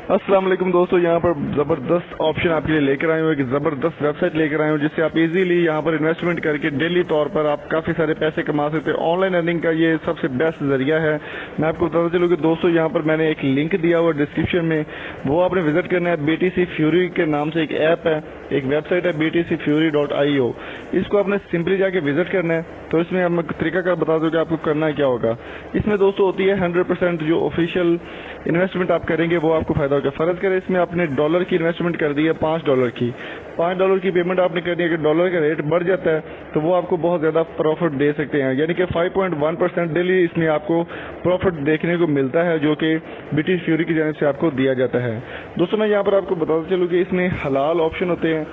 अस्सलाम वालेकुम दोस्तों, यहाँ पर ज़बरदस्त ऑप्शन आपके लिए लेकर आए हूँ, एक ज़बरदस्त वेबसाइट लेकर आए हूँ जिससे आप इजीली यहाँ पर इन्वेस्टमेंट करके डेली तौर पर आप काफ़ी सारे पैसे कमा सकते हैं। ऑनलाइन अर्निंग का ये सबसे बेस्ट जरिया है। मैं आपको बताता चलूँ कि दोस्तों यहाँ पर मैंने एक लिंक दिया हुआ डिस्क्रिप्शन में, वो आपने विजिट करना है। BTC Fury के नाम से एक ऐप है, एक वेबसाइट है btcfury.io। इसको आपने सिंपली जाके विजिट करना है। तो इसमें मैं तरीका का बता दूं कि आपको करना क्या होगा। इसमें दोस्तों होती है 100% जो ऑफिशियल इन्वेस्टमेंट आप करेंगे वो आपको फायदा होगा। फर्ज करें इसमें आपने डॉलर की इन्वेस्टमेंट कर दी है, $5 की पेमेंट आपने करनी है। अगर डॉलर का रेट बढ़ जाता है तो वो आपको बहुत ज्यादा प्रॉफिट दे सकते हैं, यानी कि 5.1% डेली इसमें आपको प्रॉफिट देखने को मिलता है, जो कि BTC Fury की जानिब से आपको दिया जाता है। दोस्तों मैं यहाँ पर आपको बताता चलूँ कि इसमें हलाल ऑप्शन होते हैं,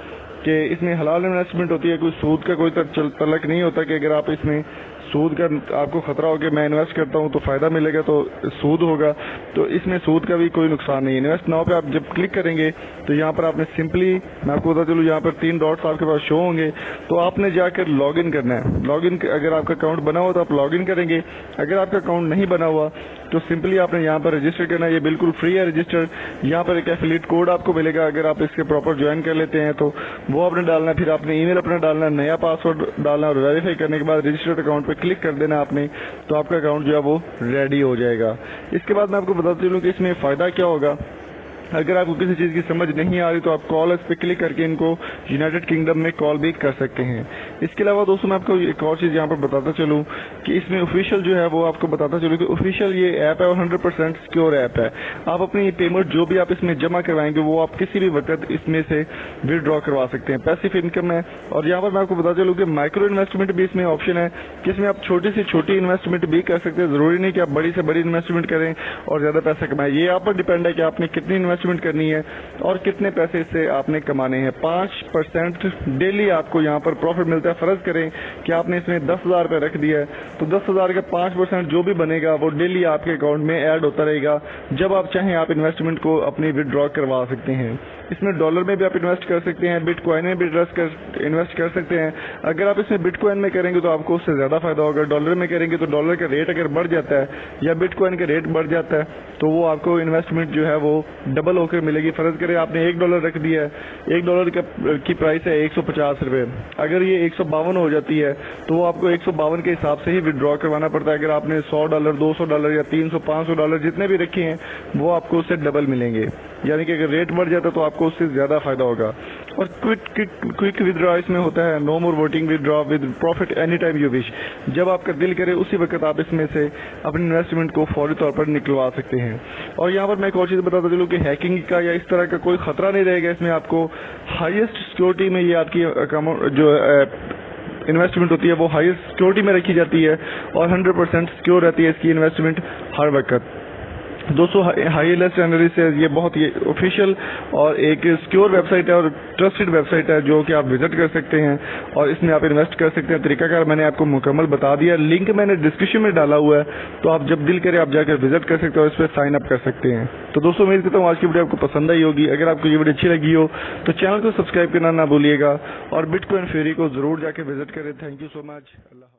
कि इसमें हलाल इन्वेस्टमेंट होती है। कोई सूद का कोई तलक नहीं होता कि अगर आप इसमें सूद का आपको खतरा हो कि मैं इन्वेस्ट करता हूं तो फायदा मिलेगा तो सूद होगा, तो इसमें सूद का भी कोई नुकसान नहीं है। इन्वेस्ट नाउ पे आप जब क्लिक करेंगे तो यहाँ पर आपने सिंपली, मैं आपको बता चलूँ, यहाँ पर 3 डॉट्स आपके पास शो होंगे, तो आपने जाकर लॉग इन करना है। लॉग इन, अगर आपका अकाउंट बना हुआ तो आप लॉग इन करेंगे, अगर आपका अकाउंट नहीं बना हुआ तो सिंपली आपने यहाँ पर रजिस्टर करना है। ये बिल्कुल फ्री है रजिस्टर। यहाँ पर एक एफिलिएट कोड आपको मिलेगा, अगर आप इसके प्रॉपर ज्वाइन कर लेते हैं तो वो आपने डालना है। फिर आपने ईमेल अपना डालना है, नया पासवर्ड डालना है और वेरीफाई करने के बाद रजिस्टर्ड अकाउंट पे क्लिक कर देना आपने, तो आपका अकाउंट जो है वो रेडी हो जाएगा। इसके बाद मैं आपको बताता चलूँ कि इसमें फायदा क्या होगा। अगर आपको किसी चीज़ की समझ नहीं आ रही तो आप कॉल पे क्लिक करके इनको यूनाइटेड किंगडम में कॉल भी कर सकते हैं। इसके अलावा दोस्तों मैं आपको एक और चीज़ यहाँ पर बताता चलूँ कि इसमें ऑफिशियल जो है वो आपको बताता चलूँ कि ऑफिशियल ये ऐप है और 100% सिक्योर ऐप है। आप अपनी पेमेंट जो भी आप इसमें जमा करवाएंगे वो आप किसी भी वक्त इसमें से विड्रॉ करवा सकते हैं। पैसिव इनकम है। और यहाँ पर मैं आपको बता चलूँ कि माइक्रो इन्वेस्टमेंट भी इसमें ऑप्शन है कि इसमें आप छोटी से छोटी इन्वेस्टमेंट भी कर सकते हैं। जरूरी नहीं कि आप बड़ी से बड़ी इन्वेस्टमेंट करें और ज्यादा पैसा कमाएं। ये आप पर डिपेंड है कि आपने कितनी इन्वेस्टमेंट करनी है और कितने पैसे इससे आपने कमाने हैं। 5% डेली आपको यहाँ पर प्रॉफिट मिलता है। फर्ज करें कि आपने इसमें 10,000 रुपये रख दिया है तो 10,000 का 5% जो भी बनेगा वो डेली आपके अकाउंट में ऐड होता रहेगा। जब आप चाहें आप इन्वेस्टमेंट को अपनी विड्रॉ करवा सकते हैं। इसमें डॉलर में भी आप इन्वेस्ट कर सकते हैं, बिटकॉइन में भी इन्वेस्ट कर सकते हैं। अगर आप इसमें बिटकॉइन में करेंगे तो आपको उससे ज्यादा फायदा होगा। डॉलर में करेंगे तो डॉलर का रेट अगर बढ़ जाता है या बिटकॉइन का रेट बढ़ जाता है तो वो आपको इन्वेस्टमेंट जो है वो डबल होकर मिलेगी। फर्ज करें आपने $1 रख दिया है, $1 की प्राइस है 150 रुपये। अगर ये 152 हो जाती है तो वो आपको 152 के हिसाब से ही विड्रॉ करवाना पड़ता है। अगर आपने $100, $200 या $300, $500 जितने भी रखे हैं वो आपको उससे डबल मिलेंगे। यानी कि अगर रेट बढ़ जाता है तो आपको उससे ज्यादा फायदा होगा। और क्विक विड्रॉ इसमें होता है, no more voting withdraw with profit any time you wish. जब आपका दिल करे उसी वक्त आप इसमें से अपनी इन्वेस्टमेंट को फौरी तौर पर निकलवा सकते हैं। और यहाँ पर मैं एक और चीज बताता चलूँ कि हैकिंग का या इस तरह का कोई खतरा नहीं रहेगा। इसमें आपको हाईएस्ट सिक्योरिटी में ये आपकी अकाउंट जो इन्वेस्टमेंट होती है वो हाईएस्ट सिक्योरिटी में रखी जाती है और 100% सिक्योर रहती है इसकी इन्वेस्टमेंट हर वक्त। दोस्तों हाईएस्ट एनालिसिस से ये बहुत ही ऑफिशियल और एक सिक्योर वेबसाइट है और ट्रस्टेड वेबसाइट है जो कि आप विजिट कर सकते हैं और इसमें आप इन्वेस्ट कर सकते हैं। तरीकाकार मैंने आपको मुकम्मल बता दिया, लिंक मैंने डिस्क्रिप्शन में डाला हुआ है, तो आप जब दिल करे आप जाकर विजिट कर सकते हैं और इस पर साइन अप कर सकते हैं। तो दोस्तों उम्मीद करता हूँ आज की वीडियो आपको पसंद आई होगी। अगर आपको ये वीडियो अच्छी लगी हो तो चैनल को सब्सक्राइब करना ना भूलिएगा और बिटकॉइन फ्यूरी को जरूर जाकर विजिट करें। Thank you so much.